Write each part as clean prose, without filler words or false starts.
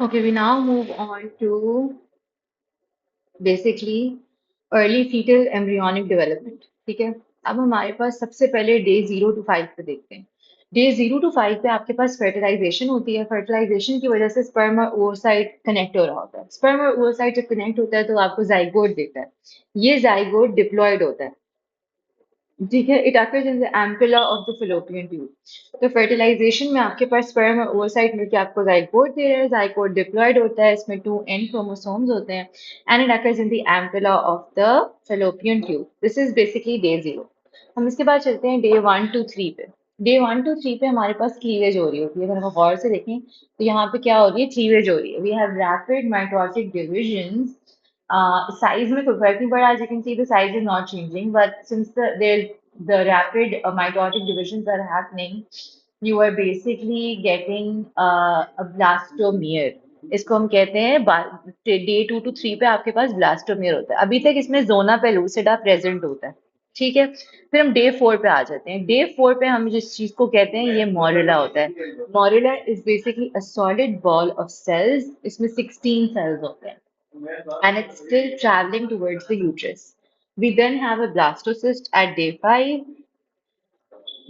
Okay, we now move on to basically early fetal embryonic development. ठीक है, अब हमारे पास सबसे पहले डे 0 to 5 पे देखते हैं। डे 0 to 5 पे आपके पास फर्टिलाइजेशन होती है। फर्टिलाइजेशन की वजह से स्पर्म और ओवोसाइट कनेक्ट हो रहा होता है। स्पर्म और ओवोसाइट जब कनेक्ट होता है तो आपको जाइगोट देता है। ये जाइगोट डिप्लॉयड होता है। ठीक है, it occurs in the ampulla of the fallopian tube. तो फर्टिलाइजेशन में आपके पास स्पर्म और ओवोसाइट मिलकर आपको जाइगोट दे रहे हैं। जाइगोट डिप्लॉयड होता है, इसमें 2 N क्रोमोसोम्स होते हैं and it occurs in the ampulla of the fallopian tube. This is basically day 0। हम इसके बाद चलते हैं डे 1 to 3 पे। डे 1 to 3 पे हमारे पास क्लीवेज हो रही होती है। अगर हम गौर से देखें तो यहाँ पे क्या हो रही है, क्लीवेज हो रही है। We have rapid mitotic division. Size में कोई फर्क नहीं पड़ा, as you can see the size is not changing, but since the rapid mitotic divisions are happening, you are basically getting a blastomere। इसको हम कहते हैं डे 2 to 3 पे आपके पास ब्लास्टोमियर होता है। अभी तक इसमें जोना पेलूसिडा प्रेजेंट होता है। ठीक है, फिर हम डे 4 पे आ जाते हैं। डे 4 पे हम जिस चीज को कहते हैं ये मोरेला होता है। Morula is basically a solid ball of cells. इसमें 16 सेल्स होते हैं and it's still traveling towards the uterus. We then have a blastocyst at day 5।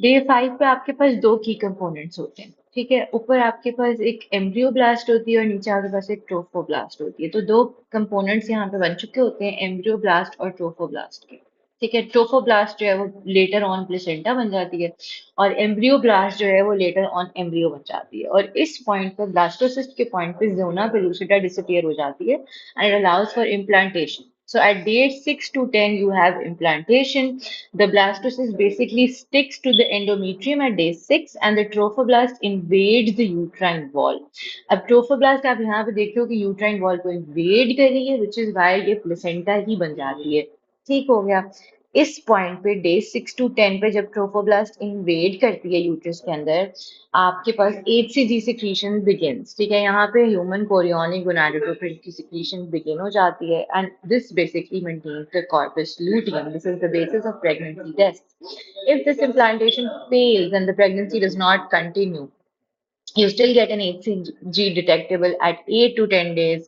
Day 5 पे आपके पास दो की कंपोनेंट्स होते हैं। ठीक है, ऊपर आपके पास एक एम्ब्रियोब्लास्ट होती है और नीचे आपके पास एक ट्रोफोब्लास्ट होती है। तो दो कंपोनेंट्स यहाँ पे बन चुके होते हैं, एम्ब्रियोब्लास्ट और ट्रोफोब्लास्ट के। ठीक है, ट्रोफोब्लास्ट जो है वो लेटर ऑन प्लेसेंटा बन जाती है और एम्ब्रियोब्लास्ट जो है वो लेटर ऑन एम्ब्रियो बन जाती है। और इस पॉइंट पर, ब्लास्टोसिस्ट के पॉइंट पे, जोना पेलुसिडा डिसअपियर हो जाती है and it allows for implantation. So at day 6 to 10, you have implantation. The blastocyst basically sticks to the endometrium at day 6 and the trophoblast invades the uterine wall. अब trophoblast आप यहाँ पे देखते हो कि uterine wall को invade कर रही है, which is why ये placenta ही बन जाती है। ठीक हो गया। इस पॉइंट पे डे 6 to 10 पे जब ट्रोफोब्लास्ट इन्वेड करती है यूट्रस के अंदर, आपके पास HCG सिक्रीशन बिगिंस। ठीक है, यहाँ पे ह्यूमन कोरियोनिक गोनाडोट्रोपिन की सिक्रीशन बिगिन हो जाती है and this basically maintains the corpus luteum. This is the basis of pregnancy test. If this implantation fails and the pregnancy does not continue, you still get an HCG detectable at 8 to 10 days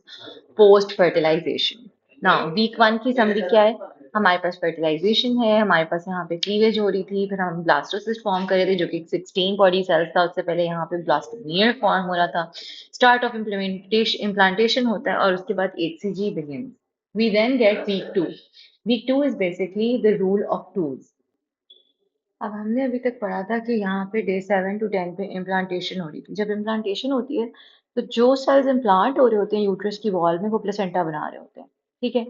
post fertilization. Now, week 1 की summary क्या है? हमारे पास fertilisation है, हमारे पास यहाँ पे cleavage हो रही थी, फिर हम ब्लास्टोसिस्ट फॉर्म कर रहे थे जो कि 16 बॉडी सेल्स था। उससे पहले यहाँ पे ब्लास्टोमियर फॉर्म हो रहा था। स्टार्ट ऑफ इम्प्लांटेशन होता है और उसके बाद HCG begins. We then get week 2. Week 2 is basically the rule of twos. अब हमने अभी तक पढ़ा था कि यहाँ पे डे 7 to 10 पे इम्प्लांटेशन हो रही थी। जब इम्प्लांटेशन होती है तो जो सेल्स इम्प्लांट हो रहे होते हैं यूट्रस की वॉल में वो प्लेसेंटा बना रहे होते हैं। ठीक है,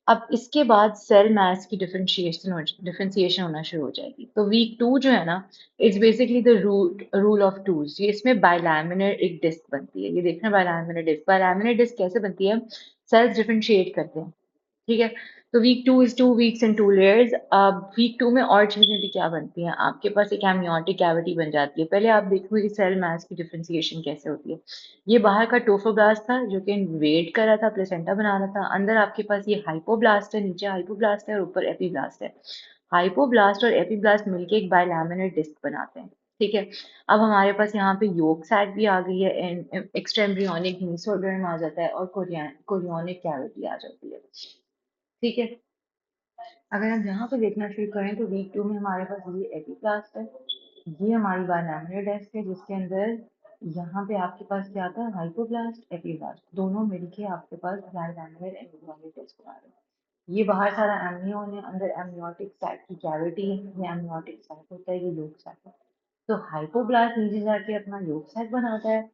अब इसके बाद सेल मैस की डिफरेंशिएशन होना शुरू हो जाएगी। तो वीक 2 जो है ना, it's basically the rule of twos. ये इसमें बायलैमिनर एक डिस्क बनती है। ये देखना, बायलैमिनर डिस्क। बायलैमिनर डिस्क कैसे बनती है? सेल्स डिफरेंशिएट करते हैं। ठीक है, तो week 2 is 2 weeks and 2 layers. अब वीक 2 में और चीजें भी क्या बनती हैं? आपके पास एक एमनियोटिक कैविटी बन जाती है। पहले आप देखोगे कि सेल मैस की डिफरेंशिएशन कैसे होती है। ये बाहर का टोफोब्लास्ट था जो कि इन्वेड कर रहा था, प्लेसेंटा बना रहा था। अंदर आपके पास ये हाइपोब्लास्ट है, नीचे हाइपोब्लास्ट है और ऊपर एपीब्लास्ट है। हाइपोब्लास्ट और एपीब्लास्ट मिलके एक बायलैमिनर डिस्क बनाते हैं। ठीक है, अब हमारे पास यहाँ पे योग सैक भी आ गई है, एक्स्ट्रा एम्ब्रियोनिक मेसोडर्म आ जाता है और कोरियोनिक कैविटी आ जाती है। ठीक है, अगर हम यहाँ पे देखना शुरू करें तो वीक 2 में हमारे पास ये एपीब्लास्ट है। ये हमारी बायलैमिनर डिस्क है जिसके अंदर यहाँ पे आपके पास क्या आता है? हाइपोब्लास्ट, एपीब्लास्ट दोनों मिलके आपके पास बायलैमिनर एम्ब्रियोनिक डिस्क बना रहे हैं। ये बाहर सारा एमनियोन है, अंदर एमनियोटिक सैक की कैविटी है। ये एमनियोटिक सैक होता है, ये योग सैक है। तो हाइपोब्लास्ट नीचे जाके अपना योग सैक बनाता है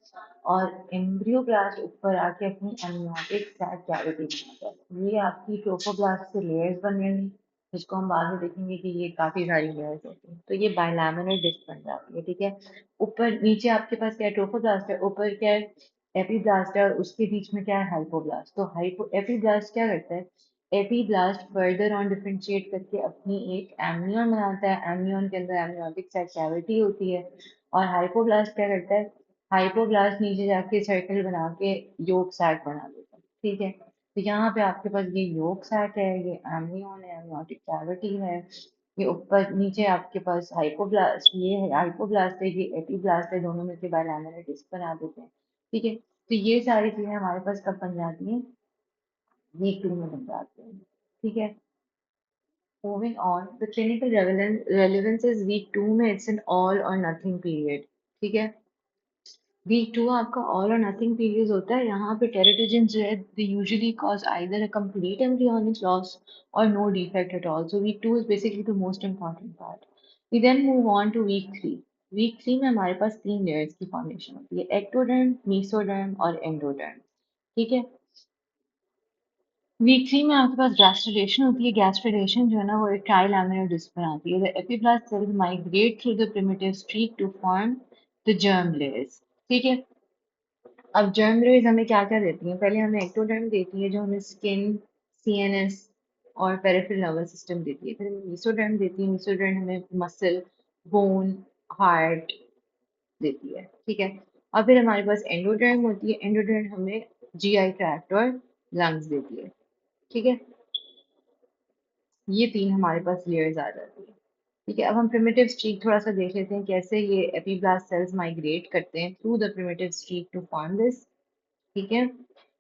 और एम्ब्रियोब्लास्ट ऊपर आके अपनी एमनियोटिक सैक कैविटी बनाता है। ये आपकी ट्रोफोब्लास्ट से लेयर्स बन रही हैं, जिसको हम बाद में देखेंगे कि ये काफी सारी लेयर्स होती हैं। तो ये बायलैमिनर डिस्क बन जाती है। ठीक है, ऊपर नीचे आपके पास क्या है? ट्रोफोब्लास्ट है। ऊपर क्या है? एपीब्लास्ट है और उसके बीच में क्या है? हाइपोब्लास्ट। तो हाइपो एपीब्लास्ट क्या करता है? एपीब्लास्ट फर्दर ऑन डिफरेंशिएट करके अपनी एक एमनियन बनाता है। एमनियन के अंदर एमनियोटिक साइड कैविटी होती है। और हाइपोब्लास्ट क्या करता है? हाइपोब्लास्ट नीचे जाके सर्कल बना के योग सैक बना देता है। ठीक है, तो यहाँ पे आपके पास ये योग सैक है, ये एमनियन है, एमनियोटिक कैविटी है। ये ऊपर नीचे आपके पास हाइपोब्लास्ट, ये है हाइपोब्लास्ट है, ये एपीब्लास्ट है, दोनों मिलकर बायलैमिनर डिस्क बना देते हैं। ठीक है, तो ये सारी चीजें हमारे पास कब बन जाती हैं, वीक 2 में बन जाती हैं। ठीक है, moving on, the clinical relevance is weak 2 में इट्स एन ऑल और नथिंग पीरियड। ठीक है, वीक 2 आपका ऑल और नथिंग पीरियड होता है। यहाँ पे टेराटोजन जो है they usually cause either a complete embryonic loss or no defect at all. So week 2 is basically the most important part. We then move on to week 3। Week 3 में हमारे पास 3 layers की formation होती है, ectoderm, mesoderm और endoderm. ठीक है, week 3 में आपके पास गैस्ट्रुलेशन होती है। गैस्ट्रुलेशन जो है ना वो एक ट्राइलैमिनर डिस्क बनाती है। The epiblast cells migrate through the primitive streak to form the germ layers. ठीक है, अब जर्म रेज हमें क्या क्या देती हैं, पहले हमें एक्टोडर्म देती है जो हमें स्किन, सीएनएस और पेरिफेरल नर्वस सिस्टम देती है। फिर हमें मेसोडर्म देती है, मेसोडर्म हमें मसल, बोन, हार्ट देती है। ठीक है, और फिर हमारे पास एंडोडर्म होती है। एंडोडर्म हमें जीआई ट्रैक्ट और लंग्स देती है। ठीक है, ये तीन हमारे पास लेयर्स आ जाती है। ठीक है, अब हम प्रिमिटिव स्ट्रीक थोड़ा सा देख लेते हैं कैसे ये एपीब्लास्ट सेल्स माइग्रेट करते हैं through the primitive streak to form this. ठीक है,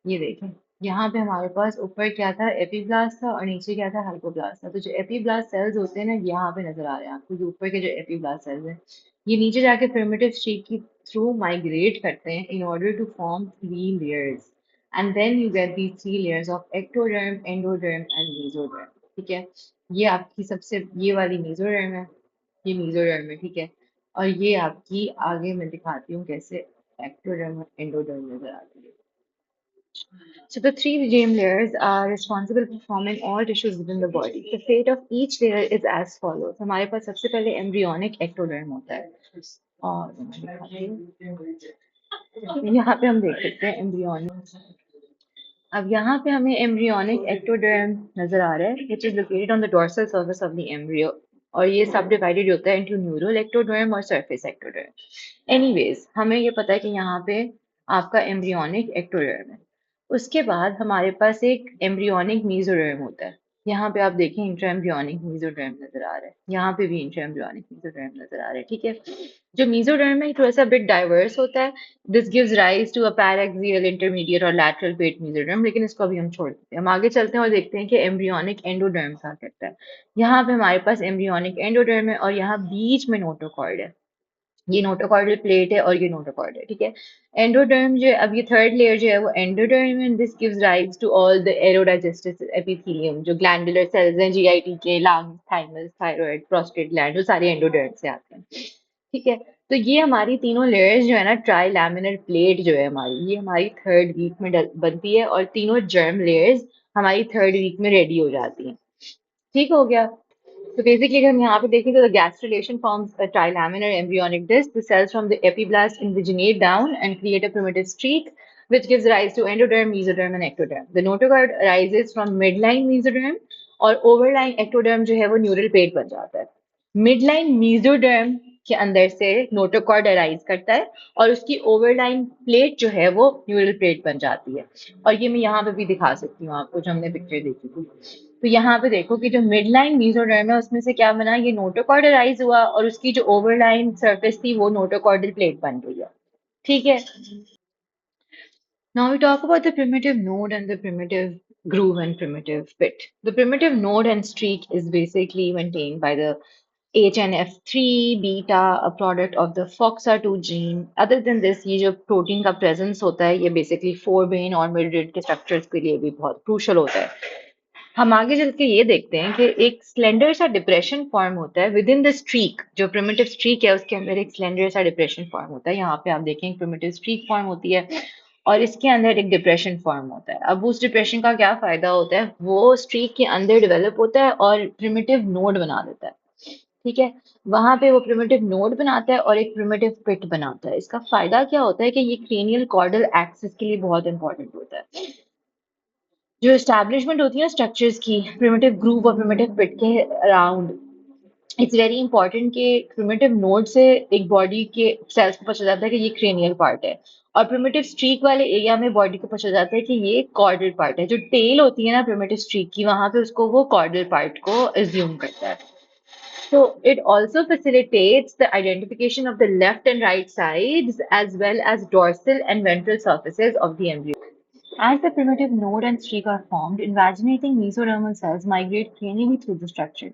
ये देखें, यहाँ पे हमारे पास ऊपर क्या था, एपीब्लास्ट था और नीचे क्या था, हाइपोब्लास्ट था। तो जो एपीब्लास्ट सेल्स होते हैं ना, यहाँ पे नजर आ रहे हैं आपको, जो ऊपर के जो एपीब्लास्ट सेल्स हैं ये नीचे जाके प्रिमिटिव स्ट्रीक की थ्रू माइग्रेट करते हैं in order to form 3 layers, and then you get these 3 layers of ectoderm, endoderm and mesoderm. ठीक है, ये आपकी सबसे, ये वाली मेसोडर्म है, ये मेसोडर्म है। ठीक है, और ये आपकी आगे मैं दिखाती हूँ कैसे एक्टोडर्म और एंडोडर्म नजर आती है। So the three germ layers are responsible for forming all tissues within the body. The fate of each layer is as follows. हमारे पास सबसे पहले एम्ब्रियोनिक एक्टोडर्म होता है, और मैं दिखाती हूँ। यहाँ पे हम देख सकते हैं एम्ब्रियोनिक। अब यहाँ पे हमें एम्ब्रियोनिक एक्टोडर्म नजर आ रहा है, which is located on the dorsal surface of the embryo, और ये सब डिवाइडेड होता है इनटू न्यूरल एक्टोडर्म और सरफेस एक्टोडर्म। एनीवेज, हमें ये पता है कि यहाँ पे आपका एम्ब्रियोनिक एक्टोडर्म है। उसके बाद हमारे पास एक एम्ब्रियोनिक मीजोडर्म होता है। यहाँ पे आप देखें इंट्राएम्ब्रियोनिक मीजोडर्म नजर आ रहा है, यहाँ पे भी इंट्राएम्ब्रियोनिक मीजोडर्म नजर आ रहा है। ठीक है, जो मीजोडर्म है थोड़ा सा बिट डाइवर्स होता है। This gives rise to a paraxial, intermediate और लैटरल पेट मेसोडर्म, लेकिन इसको अभी हम छोड़ देते हैं। हम आगे चलते हैं और देखते हैं कि एम्ब्रियोनिक एंडोडर्म क्या करता है। यहाँ पे हमारे पास एम्ब्रियोनिक एंडोडर्म है और यहाँ बीच में नोटोकॉर्ड है। ये नोटोकॉर्डल प्लेट है और ये नोटोकॉर्ड है। ठीक है, एंडोडर्म जो है, अब ये थर्ड लेयर जो है वो एंडोडर्म है। This gives rise to all the aerodigestive epithelium, जो ग्लैंडुलर सेल्स हैं, जीआईटी के, lungs, thymus, thyroid, prostate gland, जो सारे एंडोडर्म से आते हैं। ठीक है, तो ये हमारी तीनों लेयर्स जो है ना, ट्राई लैमिनर प्लेट जो है हमारी, ये हमारी थर्ड वीक में बनती है, और तीनों जर्म लेयर्स हमारी थर्ड वीक में रेडी हो जाती हैं। ठीक हो गया। So basically, अगर हम यहाँ पे देखें तो the gastrulation forms a trilaminar embryonic disc. The cells from the epiblast invaginate down and create a primitive streak, which gives rise to endoderm, mesoderm, and ectoderm. The notochord arises from midline mesoderm, और overlying ectoderm जो है वो neural plate बन जाता है। Midline mesoderm के अंदर से नोटोकॉर्ड अराइज करता है और उसकी ओवरलाइन प्लेट जो है वो न्यूरल प्लेट बन जाती है। और ये मैं यहाँ पे भी दिखा सकती हूँ आपको, जो हमने पिक्चर देखी थी। तो यहाँ पे देखो कि जो मिड लाइन मीजोडर्म है उसमें से क्या बना, ये नोटोकॉर्डराइज हुआ और उसकी जो ओवरलाइन सरफेस थी वो नोटोकॉर्डल प्लेट बन गई है। ठीक है, now we talk about the primitive node and the primitive groove and primitive pit. The primitive node and streak is basically maintained by the HNF3 beta, a product of the FOXA2 gene. Other than this, ये जो protein का presence होता है ये basically फोरबेन और मिडरिड के structures के लिए भी बहुत क्रूशल होता है। हम आगे चल के ये देखते हैं कि एक स्लेंडर सा डिप्रेशन फॉर्म होता है विद इन द स्ट्रीक। जो प्रिमिटिव स्ट्रीक है उसके अंदर एक स्लेंडर सा डिप्रेशन फॉर्म होता है। यहाँ पे आप देखें प्रिमिटिव स्ट्रीक फॉर्म होती है और इसके अंदर एक डिप्रेशन फॉर्म होता है। अब उस डिप्रेशन का क्या फायदा होता है, वो स्ट्रीक के अंदर डेवलप होता है और प्रिमिटिव नोड बना देता है। ठीक है, वहां पे वो प्रिमिटिव नोड बनाता है और एक प्रिमिटिव पिट बनाता है। इसका फायदा क्या होता है कि ये क्रेनियल कॉर्डल एक्सिस के लिए बहुत इंपॉर्टेंट होता है। जो एस्टैब्लिशमेंट होती है ना स्ट्रक्चर्स की, प्रिमिटिव ग्रुप और प्रिमिटिव पिट के अराउंड, इट्स वेरी इंपॉर्टेंट कि प्रिमिटिव नोड से एक बॉडी के सेल्स को पता चल जाता है कि ये क्रेनियल पार्ट है, और प्रिमिटिव स्ट्रीक वाले एरिया में बॉडी को पता चल जाता है कि ये कॉर्डल पार्ट है। जो टेल होती है ना प्रिमिटिव स्ट्रीक की, वहां पे उसको वो कॉर्डल पार्ट को एज्यूम करता है। So it also facilitates the identification of the left and right sides as well as dorsal and ventral surfaces of the embryo. As the primitive node and streak are formed, invaginating mesodermal cells migrate cranially through the structure.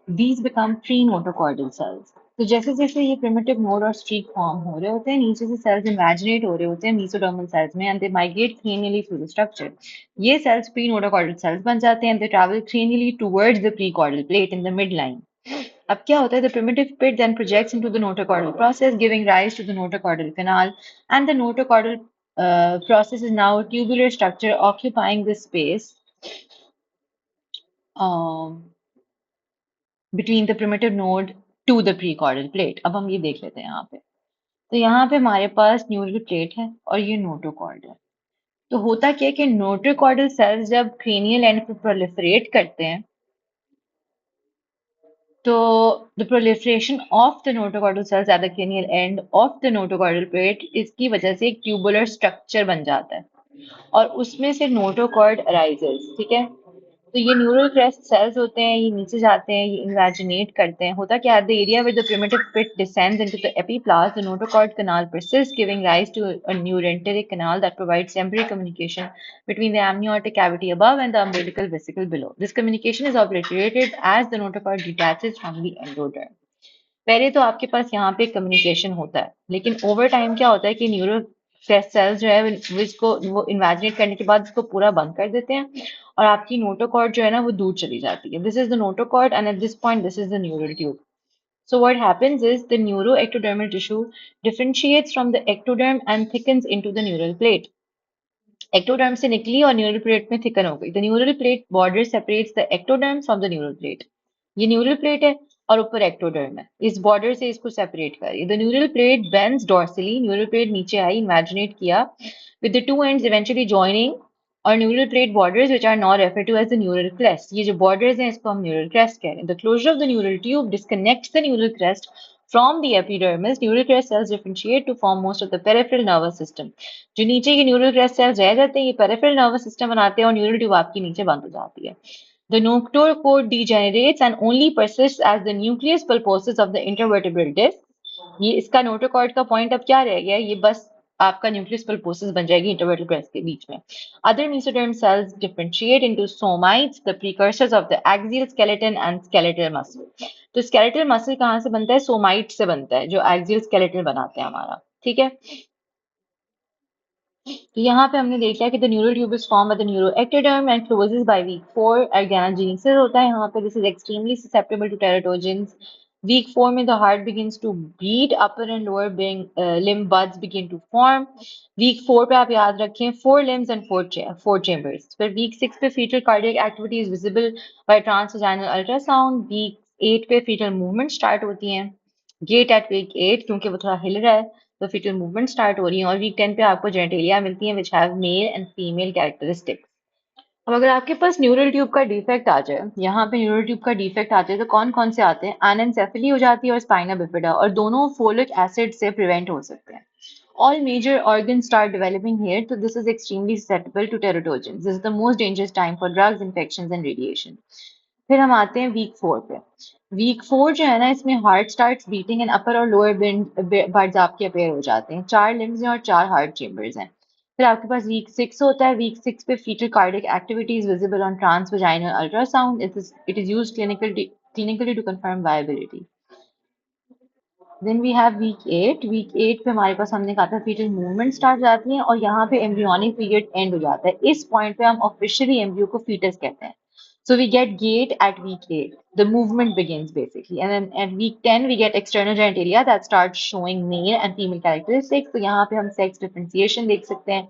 These become prenotochordal cells. तो जैसे जैसे ये primitive node और streak form हो रहे होते हैं, नीचे से cells invaginate हो रहे होते हैं mesodermal cells में and they migrate cranially through the structure. ये cells prenotochordal cells बन जाते हैं and they travel cranially towards the precaudal plate in the midline. अब क्या होता है the primitive pit then projects into the notochordal process giving rise to the notochordal canal and the notochordal process is now a tubular structure occupying the space um, between the primitive node to the precaudal plate. अब हम ये देख लेते हैं यहाँ पे तो यहाँ पे हमारे पास न्यूरल प्लेट है और ये नोटोकॉर्ड है तो होता क्या है कि नोटोकॉर्डल सेल्स जब क्रेनियल एंड पे प्रोलिफरेट करते हैं तो the proliferation of the notochordal cells at the cranial end of the notochordal plate इसकी वजह से एक ट्यूबुलर स्ट्रक्चर बन जाता है और उसमें से नोटोकॉर्ड अराइजेस ठीक है तो ये न्यूरल क्रेस्ट सेल्स होते हैं ये नीचे जाते हैं ये इन्वेजिनेट करते हैं होता क्या the area with the primitive pit descends into the epiplast the notochord canal persists giving rise to a neurenteric canal that provides temporary communication between the amniotic cavity above and the umbilical vesicle below this communication is obliterated as the notochord detaches from the endoderm पहले तो आपके पास यहाँ पे communication होता है लेकिन over time क्या होता है कि न्यूरो सेल्स जो है वो इसको वो इन्वेजिनेट करने के बाद इसको पूरा बंद कर देते हैं और आपकी नोटोकॉर्ड जो है ना वो दूर चली जाती है this is the notochord and at this point this is the neural tube so what happens is the neuroectodermal tissue differentiates from the ectoderm and thickens into the neural plate ectoderm से निकली और neural plate में thicken हो गई the neural plate border separates the ectoderm from the neural plate ये neural plate है और ऊपर एक्टोडर्म है इस बॉर्डर से इसको सेपरेट कर रही है the neural plate bends dorsally neural plate नीचे आई इमेजिनेट किया with the two ends eventually joining और neural plate borders which are now referred to as the neural crest ये जो बॉर्डर्स हैं इसको हम न्यूरल क्रेस्ट कह रहे हैं the closure of the neural tube disconnects the neural crest From the epidermis, neural crest cells differentiate to form most of the peripheral nervous system. जो नीचे के न्यूरल क्रेस्ट सेल्स रह जाते हैं ये पेरिफेरल नर्वस सिस्टम बनाते हैं और न्यूरल ट्यूब आपकी नीचे बंद हो जाती है The notochord degenerates and only persists as the nucleus pulposus of the intervertebral disc. ये इसका नोटोकॉर्ड का पॉइंट अब क्या रह गया ये बस आपका न्यूक्लियस पल्पोसिस बन जाएगी इंटरवर्टल क्रेस्ट के बीच में other mesoderm cells differentiate into somites the precursors of the axial skeleton and skeletal muscle तो skeletal muscle कहाँ से बनता है सोमाइट से बनता है जो axial skeleton बनाते हैं हमारा ठीक है तो यहाँ पे हमने देख लिया कि the neural tube is formed by the neuroectoderm and closes by week 4 organogenesis होता है यहाँ पे this is extremely susceptible to teratogens week 4 में the heart begins to beat upper and lower limb buds begin to form week 4 पे आप याद रखें 4 limbs and 4 chambers फिर week 6 पे fetal cardiac activity is visible by transvaginal ultrasound week 8 पे fetal movement start होती हैं gait at week 8 क्योंकि वो थोड़ा हिल रहा है तो fetal movement स्टार्ट हो रही है और वीक 10 पे आपको जेनेटेलिया मिलती है which have male and female characteristics अब अगर आपके पास न्यूरल ट्यूब का डिफेक्ट आ जाए यहाँ पे न्यूरल ट्यूब का डिफेक्ट आते हैं तो कौन कौन से आते हैं एनेंसेफली हो जाती है और स्पाइना बिफिडा और दोनों फोलिक एसिड से प्रिवेंट हो सकते हैं all major organs start developing here so this is extremely susceptible to teratogens this is the most dangerous time for drugs infections and radiation फिर हम आते हैं वीक 4 पे वीक 4 जो है ना इसमें heart starts beating and upper और लोअर बर्ड्स आपके अपेयर हो जाते हैं 4 लिम्स हैं और 4 हार्ट चेम्बर्स हैं फिर आपके पास वीक 6 होता है वीक 6 पे fetal cardiac activity is visible on transvaginal ultrasound it is used clinically to confirm viability Then we have week 8 week 8 पे हमारे पास हमने कहा था fetal movement स्टार्ट जाती है और यहाँ पे embryonic period end हो जाता है इस पॉइंट पे हम ऑफिशियली एम्ब्रियो को fetus कहते हैं so we get gait at week 8 the movement begins basically and then at week 10 we get external genitalia that starts showing male and female characteristics तो यहाँ पे हम sex differentiation देख सकते हैं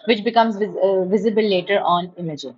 which becomes visible later on imaging